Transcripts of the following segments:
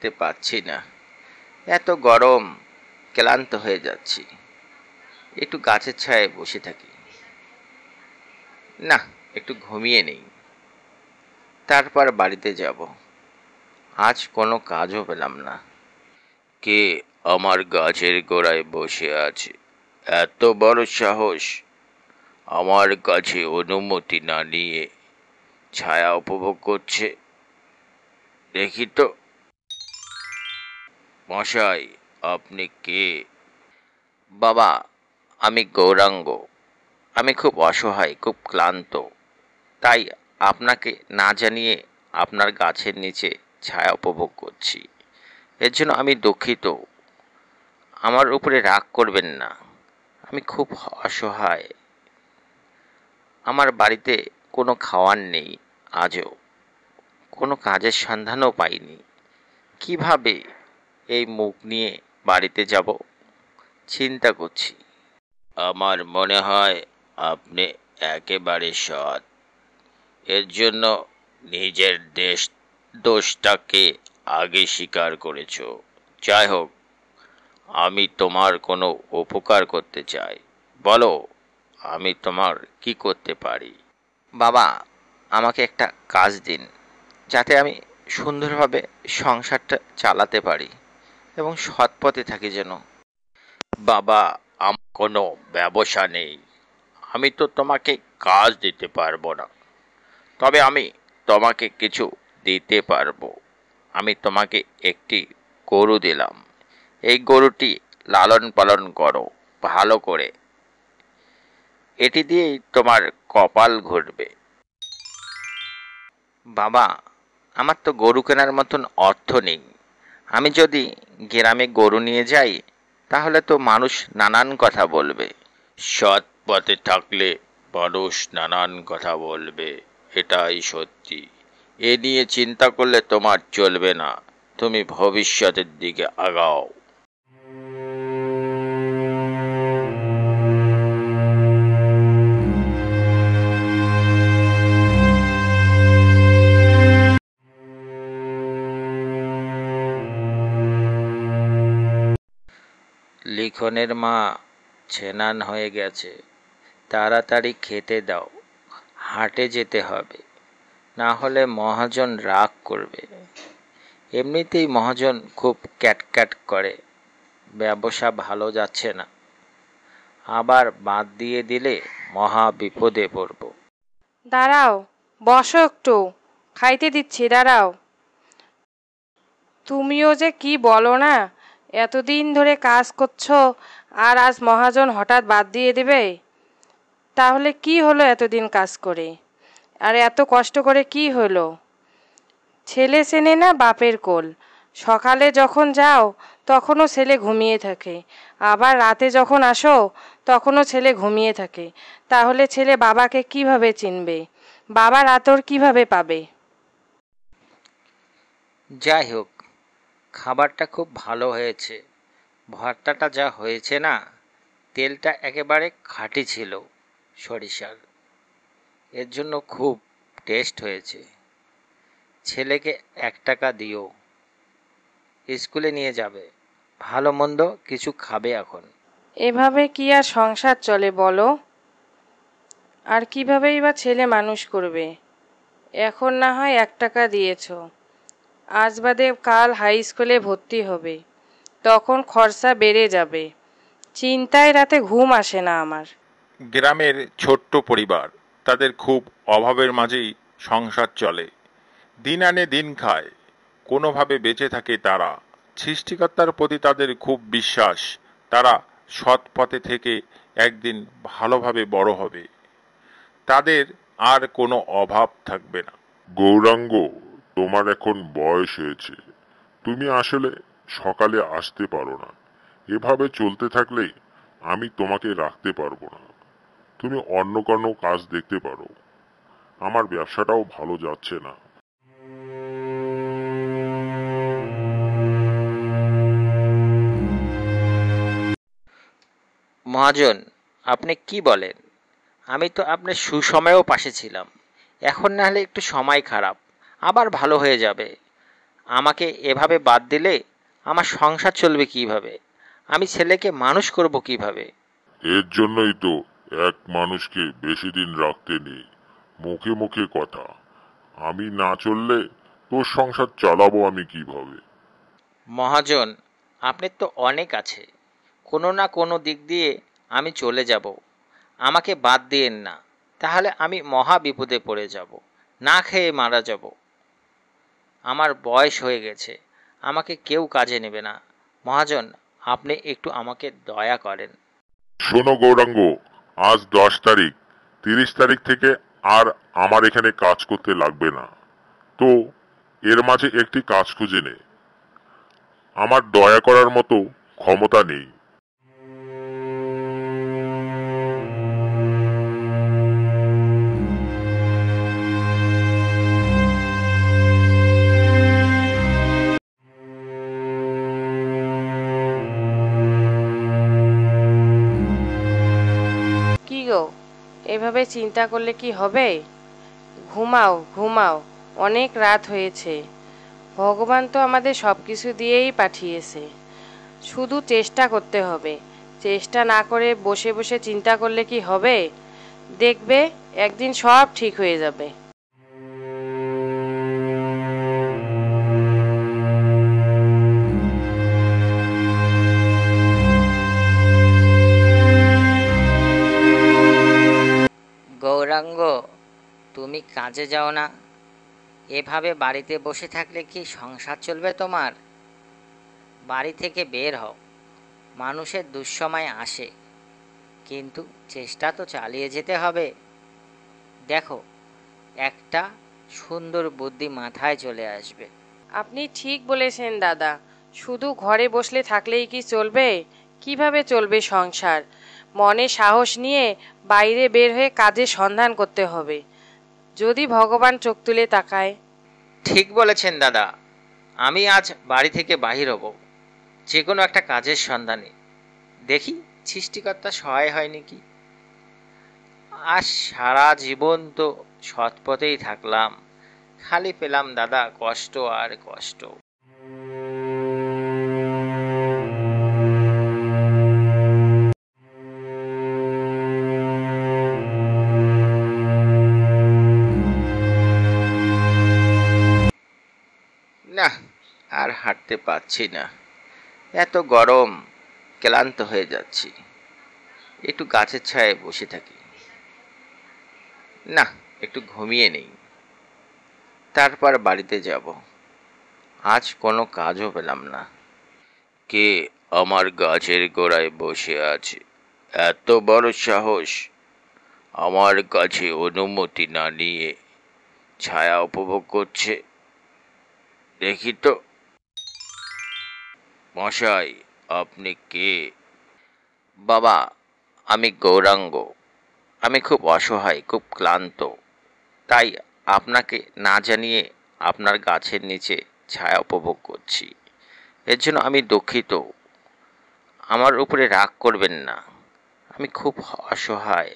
থাকতে পারছি না, এত গরম, ক্লান্ত হয়ে যাচ্ছি। একটু গাছের ছায়ায় বসে থাকি। না, একটু ঘুমিয়ে নেই, তারপর বাড়িতে যাব। আজ কোনো কাজও পেলাম না। কে আমার গাছের গোড়ায় বসে আছে? এত বড় সাহস আমার কাছে অনুমতি না নিয়ে ছায়া উপভোগ করছে। দেখি তো। মশাই, আপনি কে? বাবা, আমি গৌরাঙ্গ। আমি খুব অসহায়, খুব ক্লান্ত, তাই আপনাকে না জানিয়ে আপনার গাছের নিচে ছায়া উপভোগ করছি। এর জন্য আমি দুঃখিত। আমার উপরে রাগ করবেন না। আমি খুব অসহায়। আমার বাড়িতে কোনো খাওয়ার নেই, আজও কোনো কাজের সন্ধানও পাইনি। কিভাবে এই মুখ নিয়ে বাড়িতে যাব চিন্তা করছি। আমার মনে হয় আপনি একেবারে সৎ। এর জন্য নিজের দোষটাকে আগে স্বীকার করেছ। যাই হোক, আমি তোমার কোনো উপকার করতে চাই। বলো, আমি তোমার কি করতে পারি? বাবা, আমাকে একটা কাজ দিন, যাতে আমি সুন্দরভাবে সংসারটা চালাতে পারি এবং সৎ পথে থাকি যেন। বাবা, আমার কোনো ব্যবসা নেই, আমি তো তোমাকে কাজ দিতে পারবো না। তবে আমি তোমাকে কিছু দিতে পারবো। আমি তোমাকে একটি গরু দিলাম। এই গরুটি লালন পালন করো ভালো করে। এটি দিয়েই তোমার কপাল ঘুরবে। বাবা, আমার তো গরু কেনার মতন অর্থ নেই। আমি যদি গ্রামে গরু নিয়ে যাই, তাহলে তো মানুষ নানান কথা বলবে। সৎ পথে থাকলে মানুষ নানান কথা বলবে, এটাই সত্যি। এ নিয়ে চিন্তা করলে তোমার চলবে না। তুমি ভবিষ্যতের দিকে আগাও। লিখনের মা, ছেনান হয়ে গেছে, তাড়াতাড়ি খেতে দাও। হাটে যেতে হবে, না হলে মহাজন রাগ করবে। এমনিতেই মহাজন খুব ক্যাটক্যাট করে। ব্যবসা ভালো যাচ্ছে না, আবার বাদ দিয়ে দিলে মহা বিপদে পড়ব। দাঁড়াও, বসো একটু, খাইতে দিচ্ছি, দাঁড়াও। তুমিও যে কি বলো না, এতদিন ধরে কাজ করছো আর আজ মহাজন হঠাৎ বাদ দিয়ে দেবে? তাহলে কি হলো এতদিন কাজ করে? আর এত কষ্ট করে কি হলো? ছেলে চেনে না বাপের কোল। সকালে যখন যাও তখনও ছেলে ঘুমিয়ে থাকে, আবার রাতে যখন আসো তখনও ছেলে ঘুমিয়ে থাকে। তাহলে ছেলে বাবাকে কিভাবে চিনবে? বাবার আদর কিভাবে পাবে? যাই হোক, খাবারটা খুব ভালো হয়েছে। ভর্তাটা যা হয়েছে না, তেলটা একেবারে খাঁটি ছিল, সরিষার। এর জন্য খুব টেস্ট হয়েছে। ছেলেকে 1 টাকা দিও, স্কুলে নিয়ে যাবে। ভালো মন্দ কিছু খাবে এখন। এভাবে কি আর সংসার চলে বলো? আর কিভাবেই বা ছেলে মানুষ করবে? এখন না হয় 1 টাকা দিয়েছ, আজ বাদে কাল হাই স্কুলে ভর্তি হবে, তখন খরচা বেড়ে যাবে। চিন্তায় রাতে ঘুম আসে না আমার। গ্রামের ছোট্ট পরিবার, তাদের খুব অভাবের মাঝেই সংসার চলে। দিন আনে দিন খায়, কোনোভাবে বেঁচে থাকে তারা। সৃষ্টিকর্তার প্রতি তাদের খুব বিশ্বাস, তারা সৎ পথে থেকে একদিন ভালোভাবে বড় হবে। তাদের আর কোনো অভাব থাকবে না। গৌরাঙ্গ, তোমার এখন বয়স হয়েছে, তুমি আসলে সকালে আসতে পারো না। এভাবে চলতে থাকলে আমি তোমাকে রাখতে পারবো না। তুমি অন্য কোনো কাজ দেখতে পারো। আমার ব্যবসাটাও ভালো যাচ্ছে না। মহাজন, আপনি কি বলেন? আমি তো আপনার সুসময়েও পাশে ছিলাম। এখন না হলে একটু সময় খারাপ, আবার ভালো হয়ে যাবে। আমাকে এভাবে বাদ দিলে আমার সংসার চলবে কিভাবে? আমি ছেলেকে মানুষ করব কিভাবে? এর জন্যই তো এক মানুষকে বেশি দিন রাখতে নেই। মুখে মুখে কথা, আমি না চললে তোর সংসার চালাবো আমি কিভাবে? মহাজন, আপনার তো অনেক আছে, কোনো না কোনো দিক দিয়ে আমি চলে যাব। আমাকে বাদ দিয়েন না, তাহলে আমি মহা বিপদে পড়ে যাব, না খেয়ে মারা যাব। আমার বয়স হয়ে গেছে, আমাকে কেউ কাজে নেবে না। মহাজন, আপনি একটু আমাকে দয়া করেন। শোনো গৌরাঙ্গ, আজ 10 তারিখ, 30 তারিখ থেকে আর আমার এখানে কাজ করতে লাগবে না। তো এর মাঝে একটি কাজ খুঁজে নে, আমার দয়া করার মতো ক্ষমতা নেই। কি গো, এভাবে চিন্তা করলে কি হবে? ঘুমাও ঘুমাও, অনেক রাত হয়েছে। ভগবান তো আমাদের সব কিছু দিয়েই পাঠিয়েছে, শুধু চেষ্টা করতে হবে। চেষ্টা না করে বসে বসে চিন্তা করলে কি হবে? দেখবে একদিন সব ঠিক হয়ে যাবে। গৌরাঙ্গ, তুমি কাজে যাও না? এভাবে বাড়িতে বসে থাকলে কি সংসার চলবে তোমার? বাড়ি থেকে বের হও। মানুষের দুঃসময় আসে, কিন্তু চেষ্টা তো চালিয়ে যেতে হবে। দেখো, একটা সুন্দর বুদ্ধি মাথায় চলে আসবে। আপনি ঠিক বলেছেন দাদা, শুধু ঘরে বসলে থাকলেই কি চলবে? কিভাবে চলবে সংসার? মনে সাহস নিয়ে বাইরে বের হয়ে কাজের সন্ধান করতে হবে, যদি ভগবান চোখ তুলে তাকায়। ঠিক বলেছেন দাদা, আমি আজ বাড়ি থেকে বাহির হব, যে কোনো একটা কাজের সন্ধানে। দেখি সৃষ্টিকর্তা সহায় হয় নাকি। আর সারা জীবন তো সৎপথেই থাকলাম, খালি পেলাম দাদা কষ্ট আর কষ্ট। না, আর হাঁটতে পারছি না, এত গরম, ক্লান্ত হয়ে যাচ্ছি। একটু গাছের ছায়ায় বসে থাকি, না একটু ঘুমিয়ে নেই, তারপর বাড়িতে যাব। আজ কোনো কাজও পেলাম না। কে আমার গাছের গোড়ায় বসে আছে? এত বড় সাহস, আমার কাছে অনুমতি না নিয়ে ছায়া উপভোগ করছে। দেখি তো। মশাই, আপনি কে? বাবা, আমি গৌরাঙ্গ। আমি খুব অসহায়, খুব ক্লান্ত, তাই আপনাকে না জানিয়ে আপনার গাছের নিচে ছায়া উপভোগ করছি। এর জন্য আমি দুঃখিত, আমার উপরে রাগ করবেন না। আমি খুব অসহায়,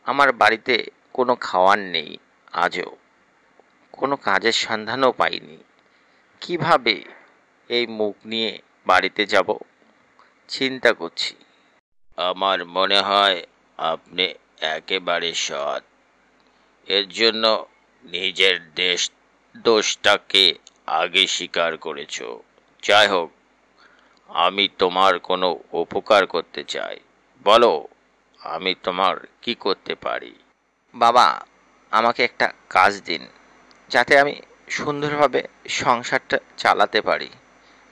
আমার বাড়িতে কোনো খাওয়ার নেই, আজও কোনো কাজের সন্ধানও পাইনি। কিভাবে এই মুখ নিয়ে বাড়িতে যাব চিন্তা করছি। আমার মনে হয় আপনি একেবারে সৎ, এর জন্য নিজের দোষটাকে আগে স্বীকার করেছ। যাই হোক, আমি তোমার কোনো উপকার করতে চাই, বলো আমি তোমার কি করতে পারি? বাবা, আমাকে একটা কাজ দিন, যাতে আমি সুন্দরভাবে সংসারটা চালাতে পারি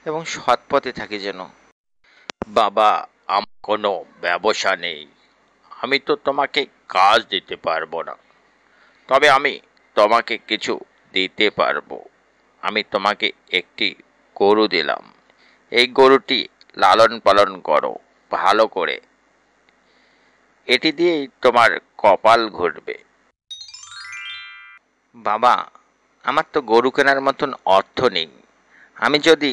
এবং সৎ পথে থাকি যেন। বাবা, আমার কোনো ব্যবসা নেই, আমি তো তোমাকে কাজ দিতে পারবো না, তবে আমি তোমাকে কিছু দিতে পারবো। আমি তোমাকে একটি গরু দিলাম, এই গরুটি লালন পালন করো ভালো করে, এটি দিয়েই তোমার কপাল ঘুরবে। বাবা, আমার তো গরু কেনার মতন অর্থ নেই। আমি যদি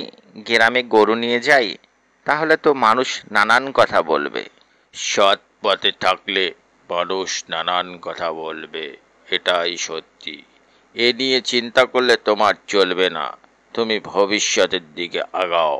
গ্রামে গরু নিয়ে যাই, তাহলে তো মানুষ নানান কথা বলবে। সৎ পথে থাকলে মানুষ নানান কথা বলবে, এটাই সত্যি। এ নিয়ে চিন্তা করলে তোমার চলবে না। তুমি ভবিষ্যতের দিকে আগাও।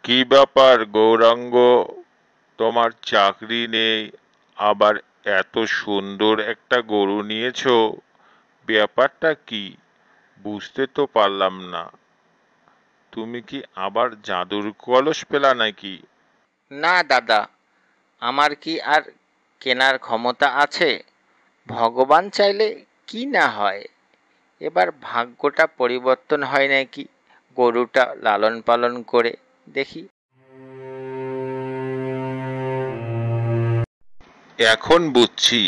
কি ব্যাপার গৌরাঙ্গ, তোমার চাকরি নেই, আবার এত সুন্দর একটা গরু নিয়েছো? ব্যাপারটা কি বুঝতে তো পারলাম না। তুমি কি আবার জাদুর কলস পেলা নাকি? না দাদা, আমার কি আর কেনার ক্ষমতা আছে? ভগবান চাইলে কি না হয়। এবার ভাগ্যটা পরিবর্তন হয় নাকি গরুটা লালন পালন করে দেখি। এখন বুঝছি,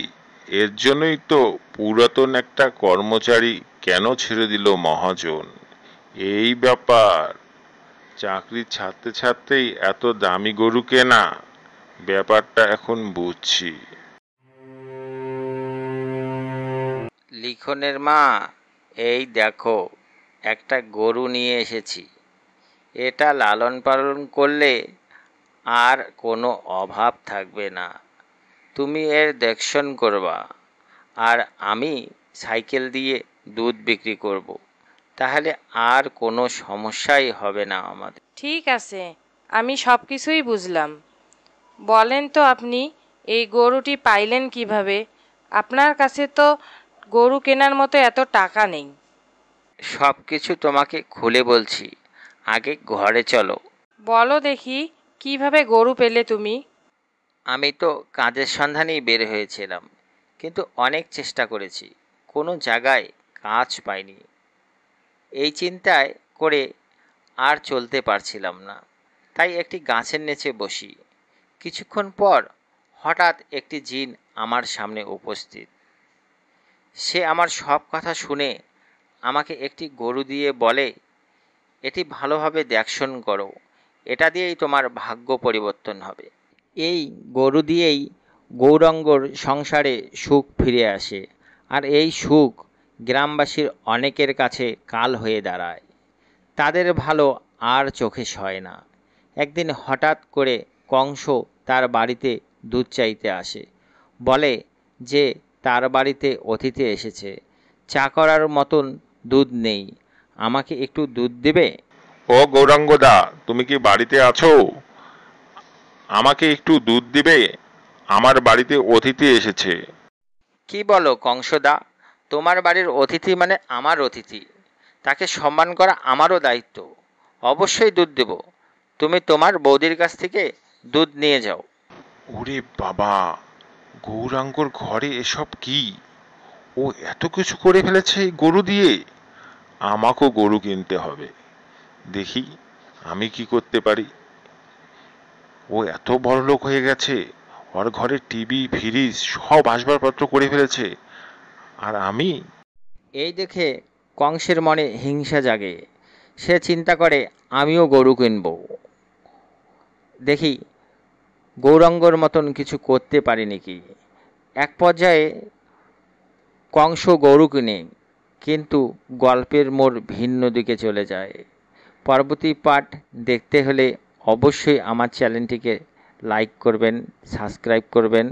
এর জন্যই তো পুরাতন একটা কর্মচারী কেন ছেড়ে দিল মহাজন। এই ব্যাপার, চাকরি ছাড়তে ছাড়তেই এত দামি গরু কেনা, ব্যাপারটা এখন বুঝছি। লিখনের মা, এই দেখো একটা গরু নিয়ে এসেছি। এটা লালন পালন করলে আর কোনো অভাব থাকবে না। তুমি এর দেখশন করবা, আর আমি সাইকেল দিয়ে দুধ বিক্রি করব। তাহলে আর কোনো সমস্যাই হবে না আমাদের। ঠিক আছে, আমি সব কিছুই বুঝলাম। বলেন তো আপনি এই গরুটি পাইলেন কিভাবে? আপনার কাছে তো গরু কেনার মতো এত টাকা নেই। সব কিছু তোমাকে খুলে বলছি, আগে ঘরে চলো। বলো দেখি, কিভাবে গরু পেলে তুমি? আমি তো কাজের সন্ধানেই বের হয়েছিলাম, কিন্তু অনেক চেষ্টা করেছি, কোনো জায়গায় কাজ পাইনি। এই চিন্তায় করে আর চলতে পারছিলাম না, তাই একটি গাছের নিচে বসি। কিছুক্ষণ পর হঠাৎ একটি জিন আমার সামনে উপস্থিত। সে আমার সব কথা শুনে আমাকে একটি গরু দিয়ে বলে, এটি ভালোভাবে দেখশন করো, এটা দিয়েই তোমার ভাগ্য পরিবর্তন হবে। এই গরু দিয়েই গৌরাঙ্গর সংসারে সুখ ফিরে আসে, আর এই সুখ গ্রামবাসীর অনেকের কাছে কাল হয়ে দাঁড়ায়। তাদের ভালো আর চোখে সয় না। একদিন হঠাৎ করে কংস তার বাড়িতে দুধ চাইতে আসে। বলে যে তার বাড়িতে অতিথি এসেছে, চা করার মতন দুধ নেই, আমাকে একটু দুধ দেবে? ও গৌরাঙ্গদা, তুমি কি বাড়িতে আছো? আমাকে একটু দুধ দিবে? আমার বাড়িতে অতিথি এসেছে। কি বলো কংসদা, তোমার বাড়ির অতিথি মানে আমার অতিথি, তাকে সম্মান করা আমারও দায়িত্ব। অবশ্যই দুধ দেব, তুমি তোমার বৌদির কাছ থেকে দুধ নিয়ে যাও। ওরে বাবা, গৌরাঙ্গর ঘরে এসব কি? ও এত কিছু করে ফেলেছে এই গরু দিয়ে। আমাকেও গরু কিনতে হবে। দেখি আমি কি করতে পারি। ও এত বড়লোক হয়ে গেছে, ওর ঘরে টিভি ফ্রিজ সব আসবাবপত্র করে ফেলেছে, আর আমি? এই দেখে কংসের মনে হিংসা জাগে। সে চিন্তা করে আমিও গরু কিনব, দেখি গৌরাঙ্গর মতন কিছু করতে পারি নাকি। এক পর্যায়ে কংস গরু কিনে, কিন্তু গল্পের মোড় ভিন্ন দিকে চলে যায়। পরবর্তী পার্ট দেখতে হলে অবশ্যই আমার চ্যানেলটিকে লাইক করবেন, সাবস্ক্রাইব করবেন।